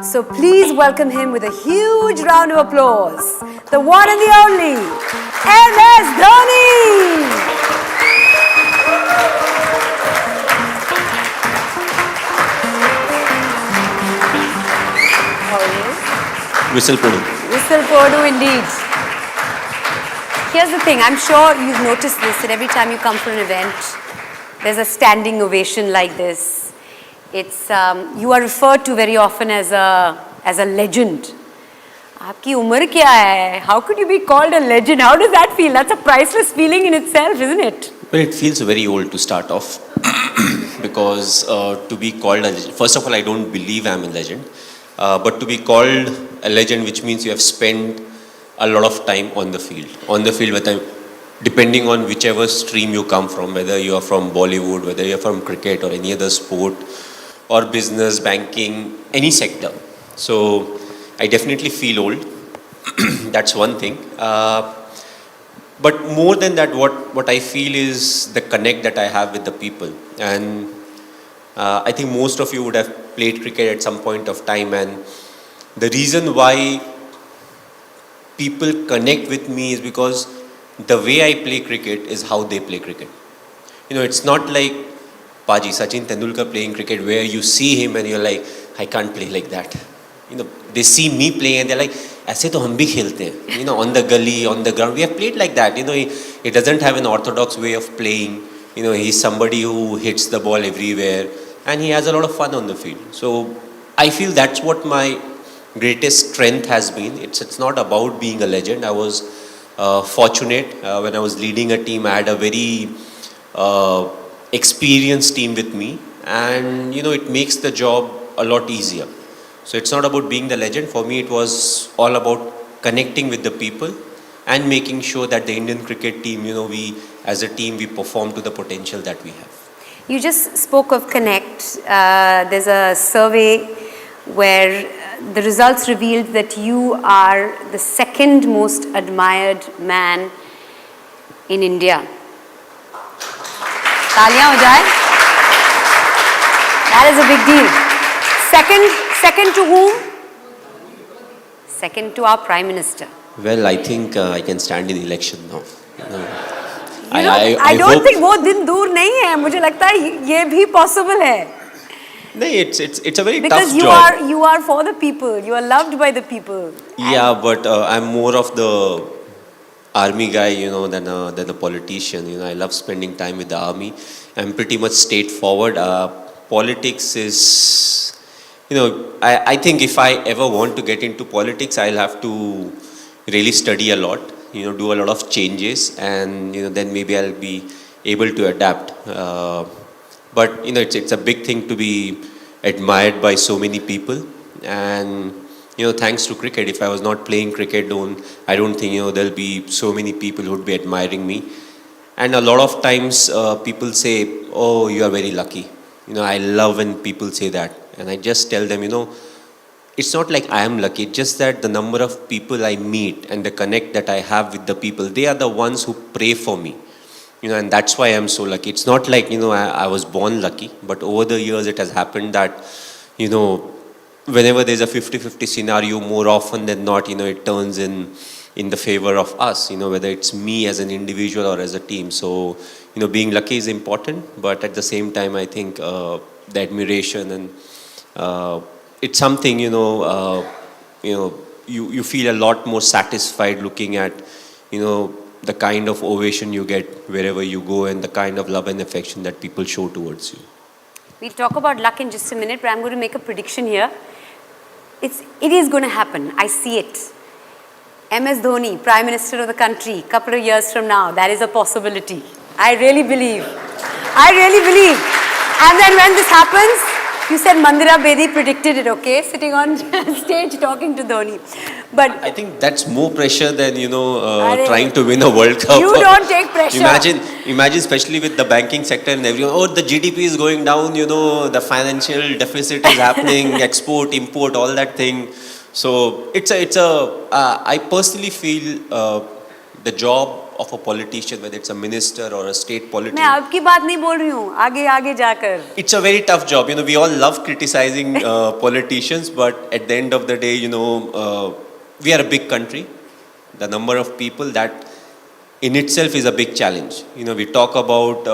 So please welcome him with a huge round of applause. The one and the only, MS Dhoni! How are you? Whistle Podu. Whistle Podu indeed. Here's the thing, I'm sure you've noticed this, that every time you come for an event, there's a standing ovation like this. It's you are referred to very often as a legend. आपकी उम्र क्या है? How could you be called a legend? How does that feel? That's a priceless feeling in itself, isn't it? Well, it feels very old to start off because to be called a legend, first of all, I don't believe I'm a legend, but to be called a legend, which means you have spent a lot of time on the field. On the field, depending on whichever stream you come from, whether you are from Bollywood, whether you are from cricket or any other sport, or business, banking, any sector. So I definitely feel old. That's one thing. But more than that, what I feel is the connect that I have with the people. And I think most of you would have played cricket at some point of time. And the reason why people connect with me is because the way I play cricket is how they play cricket. You know, it's not like Paji, Sachin Tendulkar playing cricket where you see him and you're like, I can't play like that. You know, they see me playing and they're like, ऐसे तो हम भी खेलते हैं. You know, on the gully, on the ground, we have played like that. You know, he doesn't have an orthodox way of playing. You know, he's somebody who hits the ball everywhere and he has a lot of fun on the field. So I feel that's what my greatest strength has been. It's not about being a legend. I was fortunate when I was leading a team. I had a very experienced team with me, and you know, it makes the job a lot easier. So it's not about being the legend. For me, it was all about connecting with the people and making sure that the Indian cricket team, you know, we as a team, we perform to the potential that we have. You just spoke of Connect. There's a survey where the results revealed that you are the second most admired man in India. Taaliyan ho jaye. That is a big deal. Second to whom? Second to our Prime Minister. Well, I think I can stand in election now. I don't think वो दिन दूर नहीं है. मुझे लगता है ये भी possible है. No, it's a very because tough job. Because you are for the people. You are loved by the people. Yeah, but I'm more of the army guy, you know, than a politician. You know, I love spending time with the army. I'm pretty much straightforward. Politics is, you know, I think if I ever want to get into politics, I'll have to really study a lot, you know, do a lot of changes, and you know, then maybe I'll be able to adapt. But you know, it's a big thing to be admired by so many people, and you know, thanks to cricket. If I was not playing cricket, I don't think, you know, there'll be so many people who'd be admiring me. And a lot of times people say, "Oh, you are very lucky." You know, I love when people say that, and I just tell them, you know, it's not like I am lucky. It's just that the number of people I meet and the connect that I have with the people, they are the ones who pray for me. You know, and that's why I'm so lucky. It's not like, you know, I was born lucky, but over the years it has happened that, you know, whenever there's a 50-50 scenario, more often than not, you know, it turns in the favor of us, you know, whether it's me as an individual or as a team. So, you know, being lucky is important, but at the same time, I think the admiration and it's something, you know, you feel a lot more satisfied looking at, you know, the kind of ovation you get wherever you go and the kind of love and affection that people show towards you. We'll talk about luck in just a minute, but I'm going to make a prediction here. It is going to happen. I see it. MS Dhoni, Prime Minister of the country, couple of years from now, that is a possibility. I really believe. I really believe. And then when this happens, you said Mandira Bedi predicted it, okay? Sitting on stage talking to Dhoni. But I think that's more pressure than, you know, trying to win a World Cup. You don't take pressure. Imagine especially with the banking sector and everyone, oh, the GDP is going down, you know, the financial deficit is happening, export, import, all that thing. So I personally feel the job of a politician, whether it's a minister or a state मैं politician. आपकी बात नहीं बोल रही हूँ, आगे आगे जाकर. It's a very tough job. We all love criticizing politicians, but at the end of the day, we are a big country. The number of people, that in itself is a big challenge. We talk about,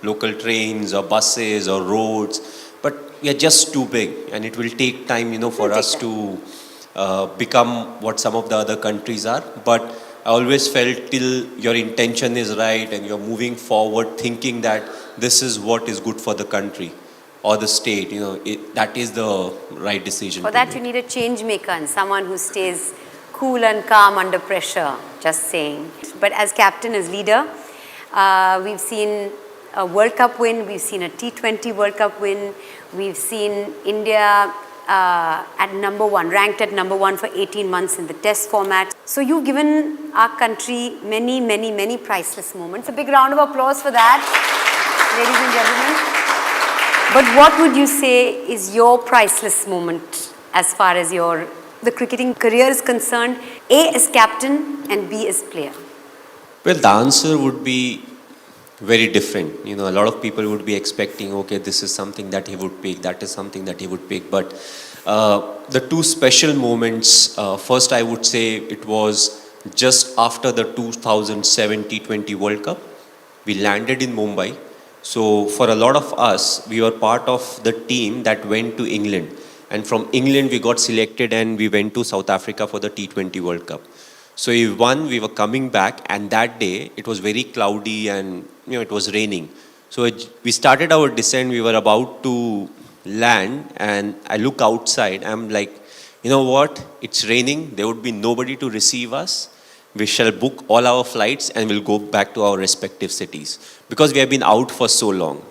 local trains or buses or roads, but we are just too big, and it will take time, for us to become what some of the other countries are. But I always felt till your intention is right and you're moving forward thinking that this is what is good for the country or the state, that is the right decision. For that, you need a change maker and someone who stays cool and calm under pressure, just saying. But as captain, as leader, we've seen a World Cup win, we've seen a T20 World Cup win, we've seen India at number one, ranked at number one for 18 months in the test format. So you've given our country many, many, many priceless moments. A big round of applause for that, ladies and gentlemen. But what would you say is your priceless moment as far as the cricketing career is concerned, A as captain and B as player? Well, the answer would be very different. A lot of people would be expecting, okay, this is something that he would pick, that is something that he would pick. But the two special moments, first I would say it was just after the 2007 T20 World Cup. We landed in Mumbai. So for a lot of us, we were part of the team that went to England. And from England, we got selected and we went to South Africa for the T20 World Cup. So we won, we were coming back, and that day it was very cloudy and it was raining. So we started our descent, we were about to land, and I look outside, I'm like, you know what, it's raining, there would be nobody to receive us. We shall book all our flights and we'll go back to our respective cities because we have been out for so long.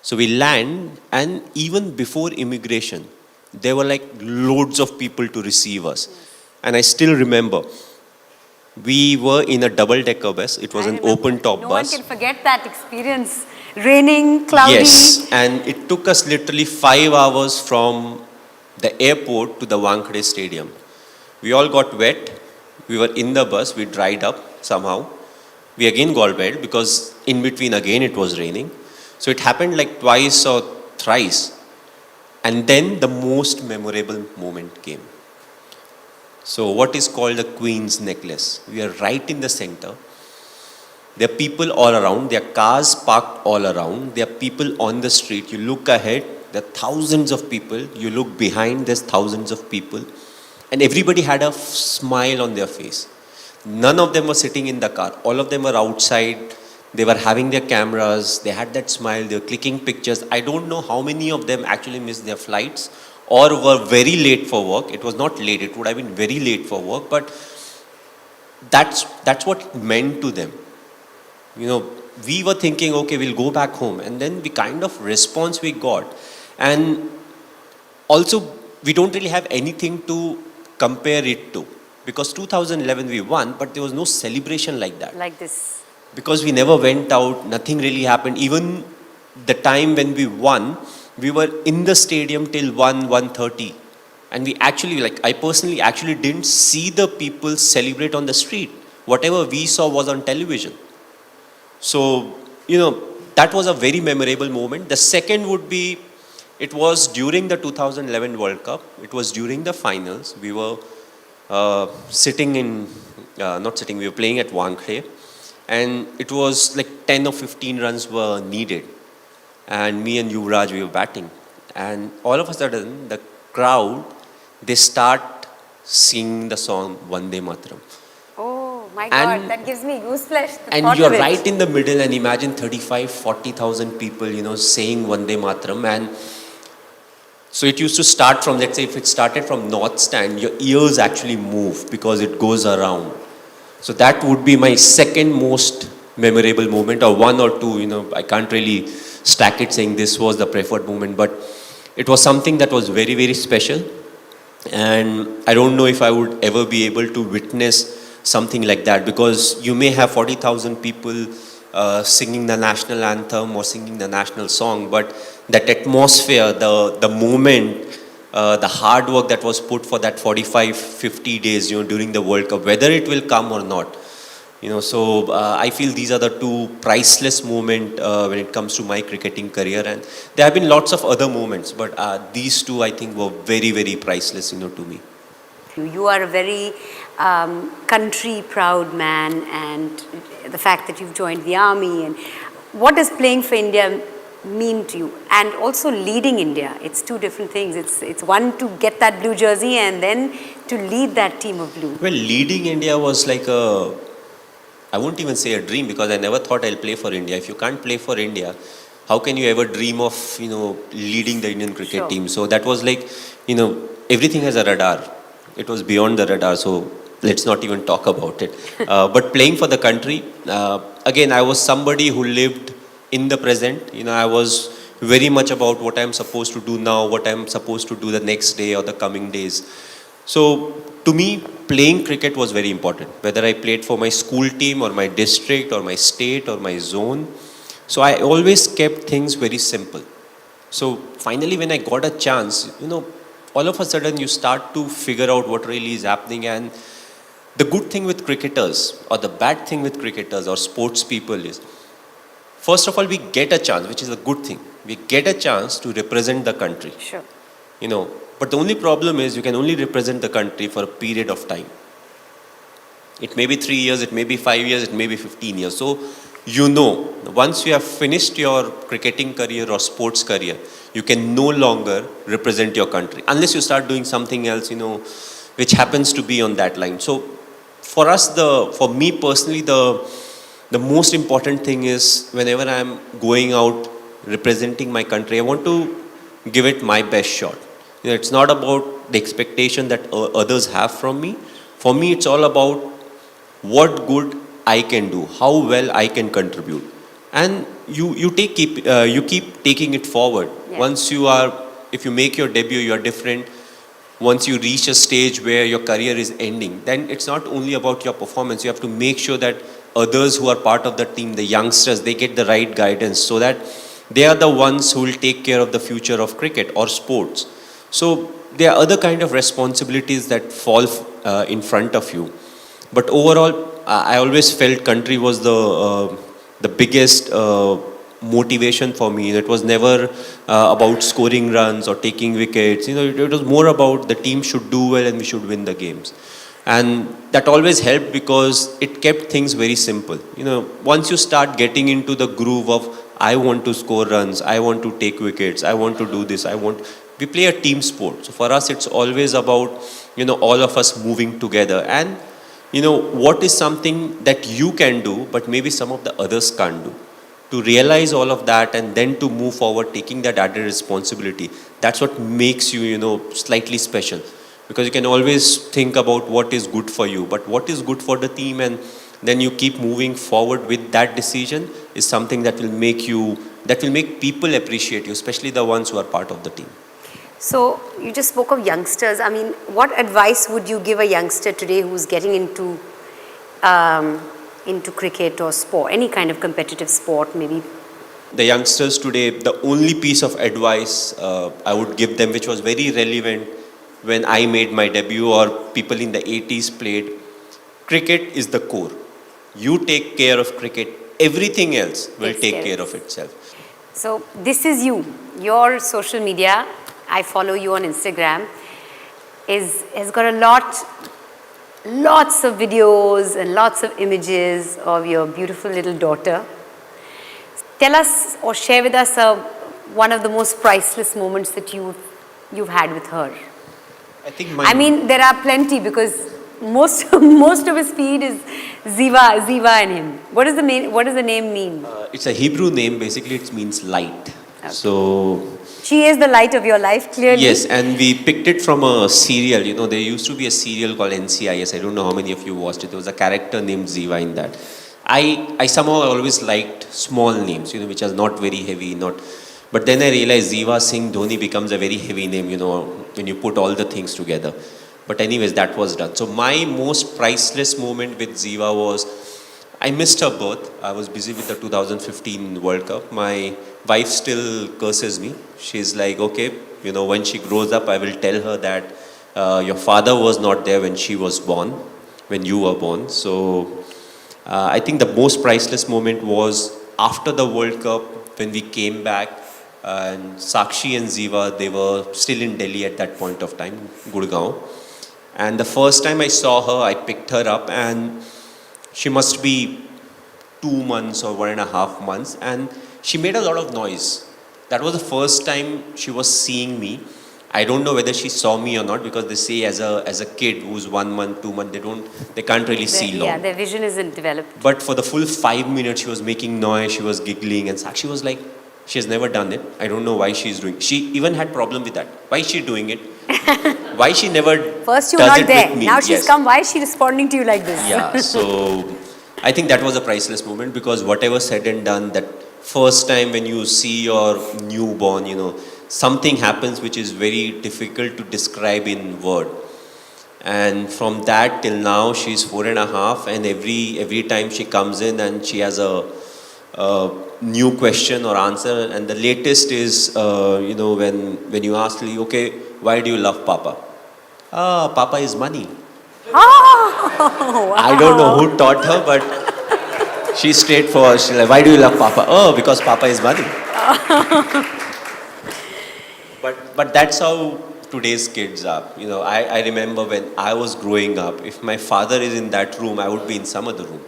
So we land, and even before immigration, there were like loads of people to receive us. And I still remember, we were in a double-decker bus. It was an open-top bus. No one can forget that experience. Raining, cloudy. Yes, and it took us literally 5 hours from the airport to the Wankhede Stadium. We all got wet. We were in the bus. We dried up somehow. We again got wet because in between again it was raining. So it happened like twice or thrice. And then the most memorable moment came. So what is called the Queen's Necklace. We are right in the center. There are people all around. There are cars parked all around. There are people on the street. You look ahead, there are thousands of people. You look behind, there's thousands of people. And everybody had a smile on their face. None of them were sitting in the car. All of them were outside. They were having their cameras. They had that smile. They were clicking pictures. I don't know how many of them actually missed their flights or were very late for work. It was not late. It would have been very late for work. But that's what it meant to them. We were thinking, okay, we'll go back home. And then the kind of response we got. And also, we don't really have anything to compare it to. Because 2011 we won, but there was no celebration like that. Like this. Because we never went out, nothing really happened. Even the time when we won, we were in the stadium till 1:30. And we actually, I personally actually didn't see the people celebrate on the street. Whatever we saw was on television. So, that was a very memorable moment. The second would be, it was during the 2011 World Cup. It was during the finals. We were we were playing at Wankhede. And it was like 10 or 15 runs were needed. And me and Yuvraj, we were batting. And all of a sudden, the crowd, they start singing the song Vande Mataram. Oh my God, that gives me goosebumps. And you're right in the middle, and imagine 40,000 people, saying Vande Mataram. And so it used to start from, let's say if it started from North Stand, your ears actually move because it goes around. So that would be my second most memorable moment, or one or two, I can't really stack it saying this was the preferred moment, but it was something that was very, very special. And I don't know if I would ever be able to witness something like that, because you may have 40,000 people singing the national anthem or singing the national song, but that atmosphere, the moment, the hard work that was put for that 45-50 days, during the World Cup, whether it will come or not. So I feel these are the two priceless moments when it comes to my cricketing career, and there have been lots of other moments, but these two I think were very, very priceless, to me. You are a very country proud man, and the fact that you've joined the army, and what does playing for India mean to you, and also leading India? It's two different things. It's one to get that blue jersey and then to lead that team of blue. Well, leading India was like I won't even say a dream, because I never thought I'll play for India. If you can't play for India, how can you ever dream of, leading the Indian cricket Sure. team? So that was like, everything has a radar. It was beyond the radar, so let's not even talk about it. But playing for the country, again, I was somebody who lived in the present. I was very much about what I'm supposed to do now, what I'm supposed to do the next day or the coming days. So to me, playing cricket was very important, whether I played for my school team or my district or my state or my zone. So I always kept things very simple. So finally, when I got a chance, all of a sudden you start to figure out what really is happening. And the good thing with cricketers, or the bad thing with cricketers or sports people, is first of all, we get a chance, which is a good thing. We get a chance to represent the country. Sure. But the only problem is you can only represent the country for a period of time. It may be 3 years, it may be 5 years, it may be 15 years. So, once you have finished your cricketing career or sports career, you can no longer represent your country unless you start doing something else, which happens to be on that line. So, for me personally, the most important thing is whenever I'm going out representing my country, I want to give it my best shot. It's not about the expectation that others have from me. For me, it's all about what good I can do, how well I can contribute, and you keep taking it forward. Yeah. If you make your debut, you are different. Once you reach a stage where your career is ending, then it's not only about your performance. You have to make sure that others who are part of the team, the youngsters, they get the right guidance, so that they are the ones who will take care of the future of cricket or sports. So there are other kind of responsibilities that fall in front of you. But overall, I always felt country was the biggest motivation for me. It was never about scoring runs or taking wickets. It was more about the team should do well and we should win the games. And that always helped because it kept things very simple. Once you start getting into the groove of I want to score runs, I want to take wickets, I want to do this, we play a team sport. So for us, it's always about, all of us moving together. And, what is something that you can do, but maybe some of the others can't do. To realize all of that and then to move forward, taking that added responsibility, that's what makes you, slightly special. Because you can always think about what is good for you, but what is good for the team, and then you keep moving forward with that decision is something that will make people appreciate you, especially the ones who are part of the team. So you just spoke of youngsters. I mean, what advice would you give a youngster today who's getting into cricket or sport, any kind of competitive sport, maybe? The youngsters today, the only piece of advice I would give them, which was very relevant when I made my debut or people in the 80s played, cricket is the core. You take care of cricket, everything else will take care of itself. So this is you. Your social media, I follow you on Instagram, has got lots of videos and lots of images of your beautiful little daughter. Tell us or share with us one of the most priceless moments that you've had with her. I mean, there are plenty because most of his feed is Ziva and him. What does the name mean? It's a Hebrew name. Basically, it means light. Okay. So she is the light of your life, clearly. Yes, and we picked it from a serial. There used to be a serial called NCIS. I don't know how many of you watched it. There was a character named Ziva in that. I somehow always liked small names, which are not very heavy, But then I realized Ziva Singh Dhoni becomes a very heavy name, when you put all the things together. But anyways, that was done. So my most priceless moment with Ziva was, I missed her birth. I was busy with the 2015 World Cup. My wife still curses me. She's like, okay, when she grows up, I will tell her that your father was not there when she was born, when you were born. So I think the most priceless moment was after the World Cup when we came back, and Sakshi and Ziva, they were still in Delhi at that point of time, Gurgaon. And the first time I saw her, I picked her up, and she must be 2 months or 1.5 months, and she made a lot of noise. That was the first time she was seeing me. I don't know whether she saw me or not, because they say as a kid who's 1 month, 2 months, they can't really see long. Yeah, their vision isn't developed. But for the full 5 minutes, she was making noise, she was giggling, and Sakshi was like, she has never done it. I don't know why she's doing it. She even had problem with that. Why is she doing it? Why she never First you does were not it there. with me? Now she's Yes. come. Why is she responding to you like this? Yeah, so I think that was a priceless moment, because whatever said and done, that first time when you see your newborn, something happens which is very difficult to describe in word. And from that till now, she's 4.5, and every time she comes in and she has a new question or answer, and the latest is, when you ask me, okay, why do you love Papa? Papa is money. Oh, wow. I don't know who taught her, but she's straightforward. She's like, why do you love Papa? Oh, because Papa is money. But that's how today's kids are. I remember when I was growing up, if my father is in that room, I would be in some other room.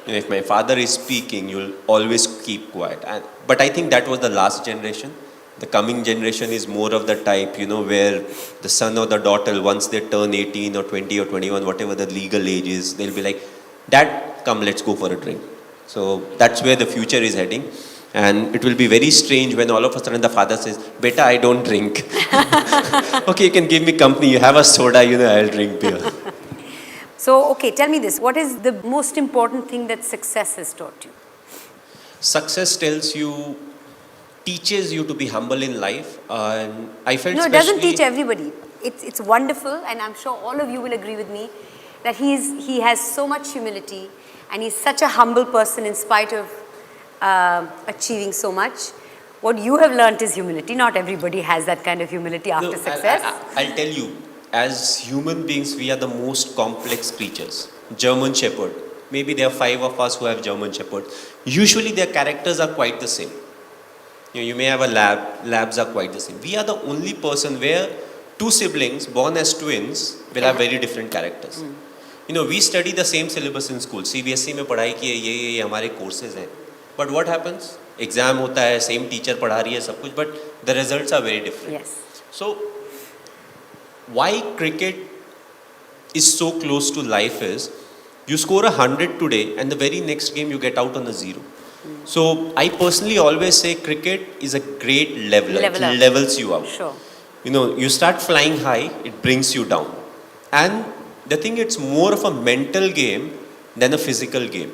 If my father is speaking, you'll always keep quiet. But I think that was the last generation. The coming generation is more of the type, where the son or the daughter, once they turn 18 or 20 or 21, whatever the legal age is, they'll be like, Dad, come, let's go for a drink. So that's where the future is heading. And it will be very strange when all of a sudden the father says, Beta, I don't drink. Okay, you can give me company. You have a soda, I'll drink beer. So, okay, tell me this. What is the most important thing that success has taught you? Success teaches you to be humble in life. And I felt No, it doesn't teach everybody. It's wonderful, and I'm sure all of you will agree with me that he has so much humility, and he's such a humble person in spite of achieving so much. What you have learnt is humility. Not everybody has that kind of humility after success. I'll tell you, as human beings, we are the most complex creatures. German Shepherd. Maybe there are 5 of us who have German Shepherd. Usually their characters are quite the same. You may have a lab. Labs are quite the same. We are the only person where 2 siblings born as twins will have very different characters. We study the same syllabus in school. CBSE में पढ़ाई की है, ये हमारे courses हैं. But what happens? Exam होता है, same teacher पढ़ा रही है सब कुछ, but the results are very different. Yes. So why cricket is so close to life is, you score 100 today and the very next game you get out on a 0. So I personally always say cricket is a great leveler. It levels you out. Sure. You start flying high, it brings you down. And the thing, it's more of a mental game than a physical game.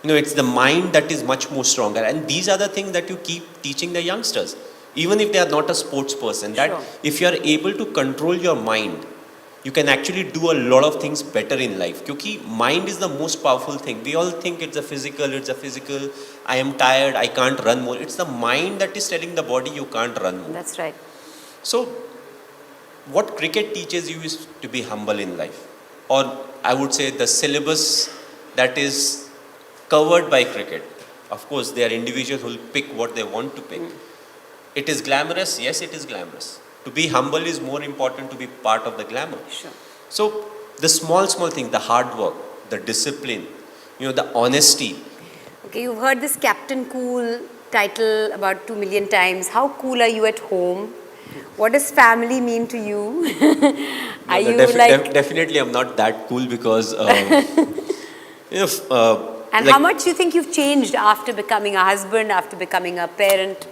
It's the mind that is much more stronger. And these are the things that you keep teaching the youngsters. Even if they are not a sports person, that if you are able to control your mind, you can actually do a lot of things better in life. Because mind is the most powerful thing. We all think it's a physical, I am tired, I can't run more. It's the mind that is telling the body you can't run more. That's right. So, what cricket teaches you is to be humble in life. Or I would say the syllabus that is covered by cricket. Of course, there are individuals who will pick what they want to pick. It is glamorous. Yes, it is glamorous. To be humble is more important to be part of the glamour. Sure. So the small thing, the hard work, the discipline, the honesty. Okay, you've heard this Captain Cool title about 2 million times. How cool are you at home? What does family mean to you? Are you Definitely, I'm not that cool because and how much do you think you've changed after becoming a husband, after becoming a parent?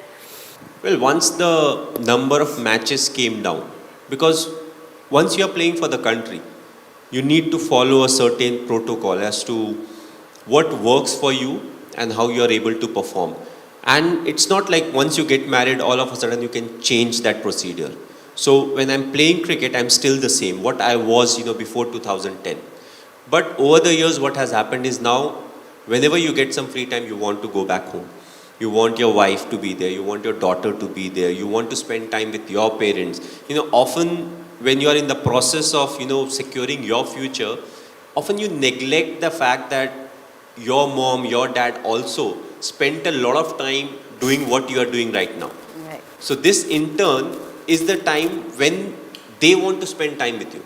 Well, once the number of matches came down, because once you are playing for the country, you need to follow a certain protocol as to what works for you and how you are able to perform. And it's not like once you get married, all of a sudden you can change that procedure. So when I'm playing cricket, I'm still the same, what I was, before 2010. But over the years, what has happened is now, whenever you get some free time, you want to go back home. You want your wife to be there. You want your daughter to be there. You want to spend time with your parents. Often when you are in the process of, securing your future, often you neglect the fact that your mom, your dad also spent a lot of time doing what you are doing right now. Right. So this in turn is the time when they want to spend time with you.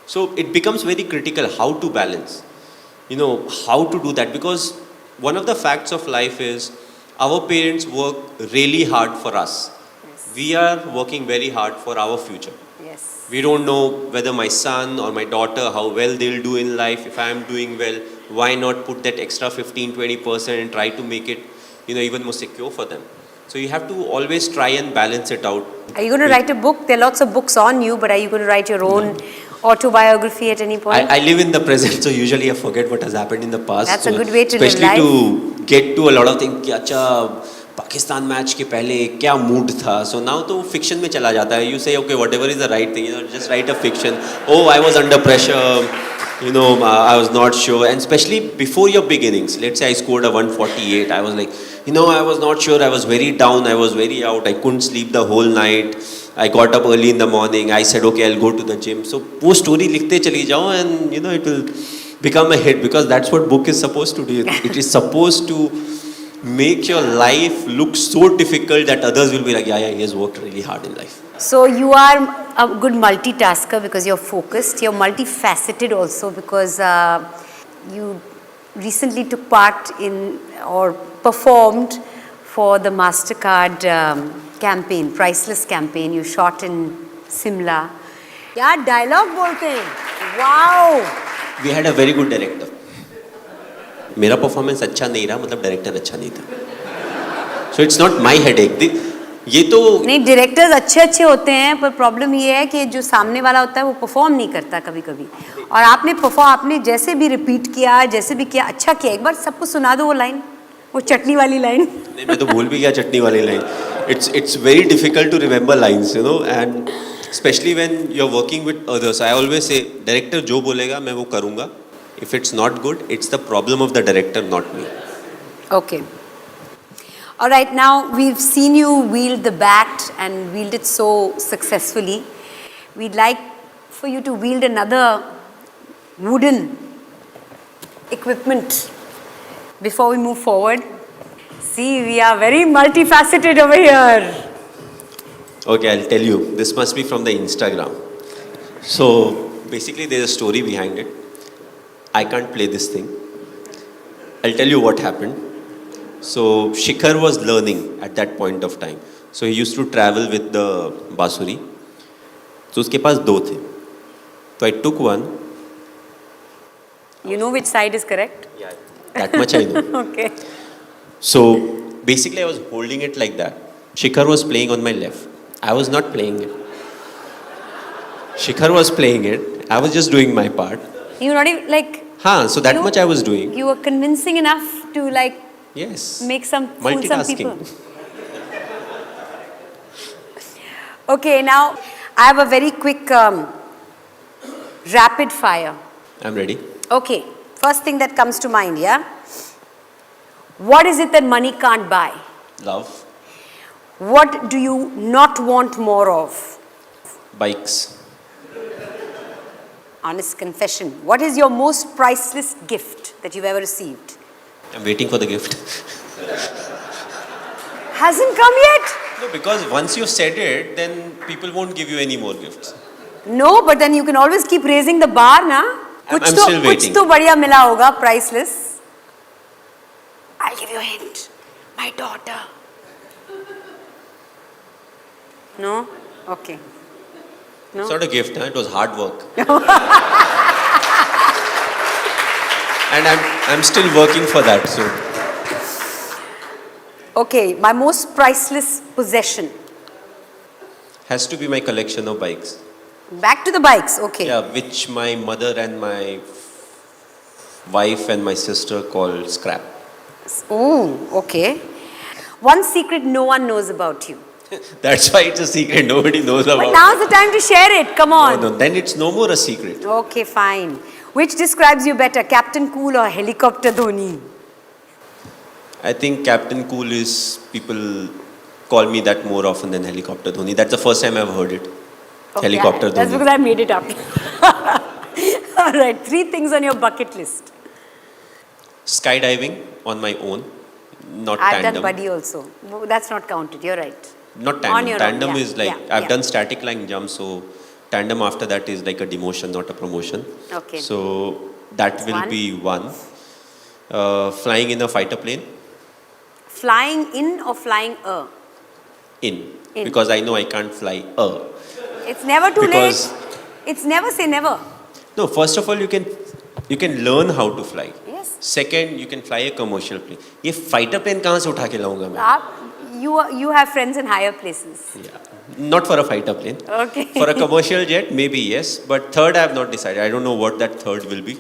So it becomes very critical how to balance, how to do that, because one of the facts of life is our parents work really hard for us. Yes. We are working very hard for our future. Yes. We don't know whether my son or my daughter, how well they'll do in life. If I am doing well, why not put that extra 15-20% and try to make it, even more secure for them. So you have to always try and balance it out. Are you going to write a book? There are lots of books on you, but are you going to write your own autobiography at any point? I live in the present, so usually I forget what has happened in the past. That's so a good way to live life. Especially to get to a lot of things. कि अच्छा Pakistan match के पहले क्या mood था. So now तो fiction में चला जाता है. You say okay, whatever is the right thing. Just write a fiction. Oh, I was under pressure. I was not sure. And especially before your beginnings. Let's say I scored a 148. I was like, I was not sure. I was very down. I was very out. I couldn't sleep the whole night. I got up early in the morning. I said, okay, I'll go to the gym. So वो story लिखते चली जाओ and it will become a hit, because that's what book is supposed to do. It is supposed to make your life look so difficult that others will be like, yeah, he has worked really hard in life. So you are a good multitasker because you're focused. You're multifaceted also because you recently took part in or performed for the MasterCard campaign, Priceless campaign. You shot in Simla. क्या dialogue बोलते हैं? Wow! We had a very good director. मेरा performance अच्छा नहीं रहा, मतलब director अच्छा नहीं था. So it's not my headache. ये तो नहीं, डायरेक्टर्स अच्छे होते हैं, पर प्रॉब्लम ये है कि जो सामने वाला होता है वो परफॉर्म नहीं करता कभी कभी. और आपने जैसे भी रिपीट किया, जैसे भी किया, अच्छा किया. एक बार सबको सुना दो वो लाइन, वो चटनी वाली लाइन. नहीं, मैं तो भूल भी गया चटनी वाली line. It's very difficult to remember lines, and especially when you're working with others. I always say, director जो बोलेगा मैं वो करूँगा. If it's not good, it's the problem of the director, not me. Okay. All right, now we've seen you wield the bat and wield it so successfully. We'd like for you to wield another wooden equipment before we move forward. See, we are very multifaceted over here. Okay, I'll tell you. This must be from the Instagram. So basically there's a story behind it. I can't play this thing. I'll tell you what happened. So Shikhar was learning at that point of time. So he used to travel with the बांसुरी. So उसके पास दो थे. So I took one. You know which side is correct? Yeah, that much I know. Okay. So basically I was holding it like that. Shikhar was playing on my left. I was not playing it. Shikhar was playing it. I was just doing my part. You were not even like... So that much I was doing. You were convincing enough to like... Yes. Make some fool some people. Okay, now I have a very quick rapid fire. I'm ready. Okay, first thing that comes to mind, yeah? What is it that money can't buy? Love. What do you not want more of? Bikes. Honest confession. What is your most priceless gift that you've ever received? I'm waiting for the gift. Hasn't come yet? No, because once you've said it, then people won't give you any more gifts. No, but then you can always keep raising the bar, na? I'm still waiting. कुछ तो बढ़िया मिला होगा, priceless. I'll give you a hint. My daughter. No? Okay. No? It's not a gift, it was hard work. And I'm still working for that. So. Okay, my most priceless possession. Has to be my collection of bikes. Back to the bikes, okay. Yeah, which my mother and my wife and my sister call scrap. Oh, okay. One secret no one knows about you. That's why it's a secret. Nobody knows about it. But now's the time to share it. Come on. No, then it's no more a secret. Okay, fine. Which describes you better, Captain Cool or Helicopter Dhoni? I think Captain Cool is, people call me that more often than Helicopter Dhoni. That's the first time I've heard it. Okay, Helicopter Dhoni. That's because I made it up. All right, 3 things on your bucket list. Skydiving on my own, not I've tandem. done Bedi also. That's not counted. You're right. Not On tandem. your own, Tandem yeah, is like, yeah, I've yeah. done static line jump, so tandem after that is like a demotion, not a promotion. Okay. So that That's will one. be one. Flying in a fighter plane, Flying in or flying a? in. In. Because I know I can't fly a. It's never too Because- late. It's never say never. No, first of all, you can learn how to fly. Yes. Second, you can fly a commercial plane. ये fighter plane कहाँ से उठा के लाऊंगा मैं? You have friends in higher places. Yeah. Not for a fighter plane. Okay. For a commercial jet, maybe yes. But third, I have not decided. I don't know what that third will be.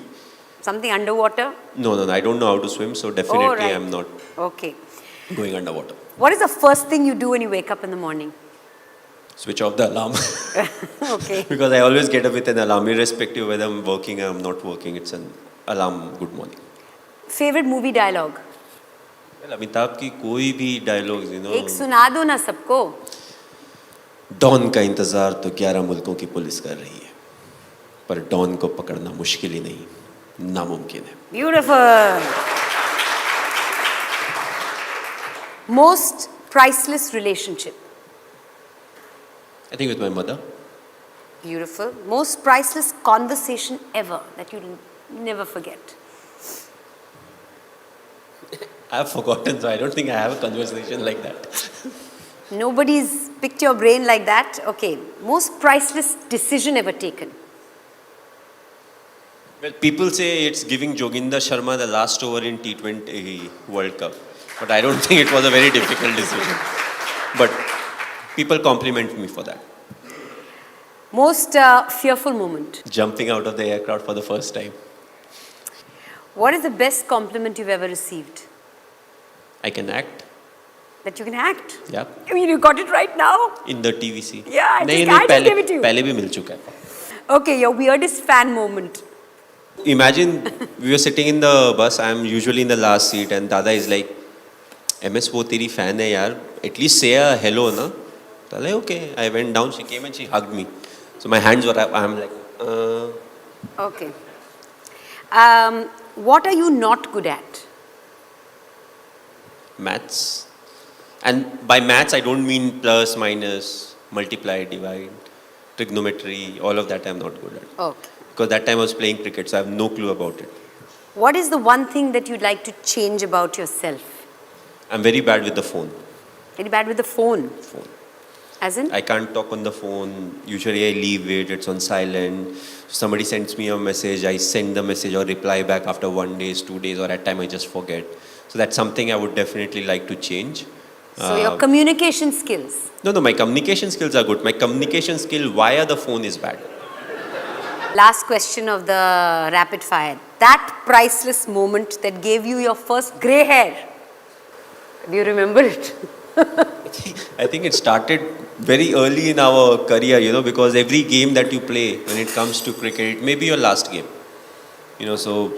Something underwater? No, I don't know how to swim, so definitely Oh, right. I'm not Okay. going underwater. What is the first thing you do when you wake up in the morning? Switch off the alarm. Okay. Because I always get up with an alarm, irrespective whether I'm working or I'm not working. It's an alarm. Good morning. Favorite movie dialogue? Well, Amitabh की कोई भी dialogues, एक सुना दो ना सबको. Don का इंतजार तो 11 मुल्कों की पुलिस कर रही है, पर डॉन को पकड़ना मुश्किल ही नहीं, नामुमकिन है. Beautiful. Most priceless relationship? I think with my mother. Beautiful. Most priceless conversation ever that you'll never forget? I have forgotten, so I don't think I have a conversation like that. Nobody's picked your brain like that? Okay. Most priceless decision ever taken? Well, people say it's giving Joginder Sharma the last over in T20 World Cup. But I don't think it was a very difficult decision. But people compliment me for that. Most fearful moment? Jumping out of the aircraft for the first time. What is the best compliment you've ever received? I can act. That you can act? Yeah. I mean, you got it right now? In the TVC. Yeah, I नहीं, just पहले gave it to you. पहले भी मिल चुका है. Okay, your weirdest fan moment? Imagine we were sitting in the bus. I'm usually in the last seat, and Dada is like, "MS, वो तेरी fan है यार. At least say a hello, na." So I'm like, okay. I went down. She came and she hugged me. So my hands were up. I'm like, Okay. What are you not good at? maths. And by maths, I don't mean plus, minus, multiply, divide, trigonometry. All of that I'm not good at. Okay. Because that time I was playing cricket, so I have no clue about it. What is the one thing that you'd like to change about yourself? I'm very bad with the phone. Very bad with the phone. As in? I can't talk on the phone. Usually I leave it, it's on silent. Somebody sends me a message, I send the message or reply back after 1 day, 2 days, or at time I just forget. So that's something I would definitely like to change. So your communication skills? No, my communication skills are good. My communication skill via the phone is bad. Last question of the rapid fire. That priceless moment that gave you your first grey hair. Do you remember it? I think it started very early in our career, because every game that you play when it comes to cricket, it may be your last game. So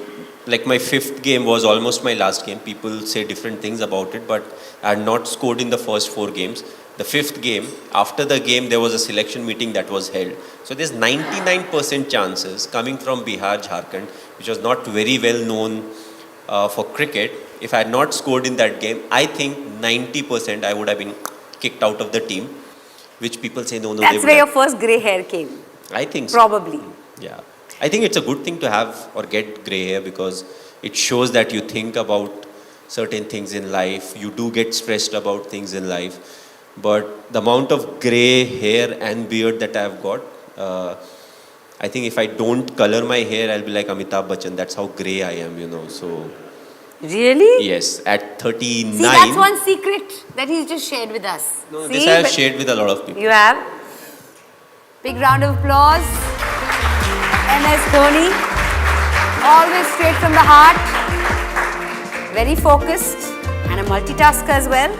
like my 5th game was almost my last game. People say different things about it, but I had not scored in the first 4 games. The 5th game, after the game, there was a selection meeting that was held. So there's 99% chances coming from Bihar, Jharkhand, which was not very well known for cricket. If I had not scored in that game, I think 90% I would have been kicked out of the team, which people say no. That's where your first grey hair came. I think so. Probably. Yeah. I think it's a good thing to have or get grey hair because it shows that you think about certain things in life. You do get stressed about things in life. But the amount of grey hair and beard that I've got, I think if I don't color my hair, I'll be like Amitabh Bachchan. That's how grey I am, so... Really? Yes, at 39... See, that's one secret that he's just shared with us. No, See, this I have shared with a lot of people. You have? Big round of applause. MS Dhoni. Always straight from the heart. Very focused and a multitasker as well.